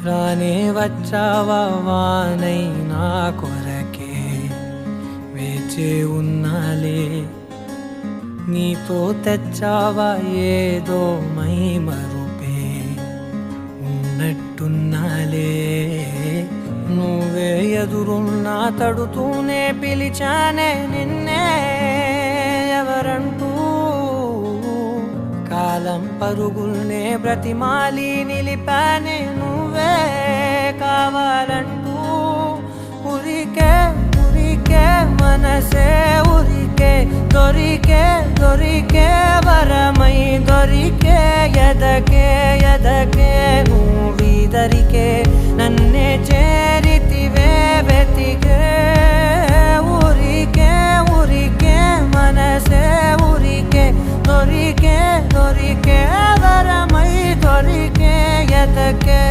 రానే వచ్చావా వానై నా కొరకే వేచే ఉన్నాలే నీతో తెచ్చావా ఏదో మై మరుపే ఉన్నట్టున్నాలే నువ్వే ఎదురున్నా తడుతూనే పిలిచానే నిన్నే ఎవరంటూ కాలం పరుగుల్నే బ్రతిమాలి నిలిపానే నువ్వే కావాలంటూ ఉరికే ఉరికే మనసే ఉరికే దొరికే దొరికే వరమై దొరికే ఎదకే ఎదకే నువ్విదరికే నన్నే చేరితివే వెతికే ఉరికే ఉరికే మనసే ఉరికే దొరికే దొరికే వరమై దొరికే ఎదకే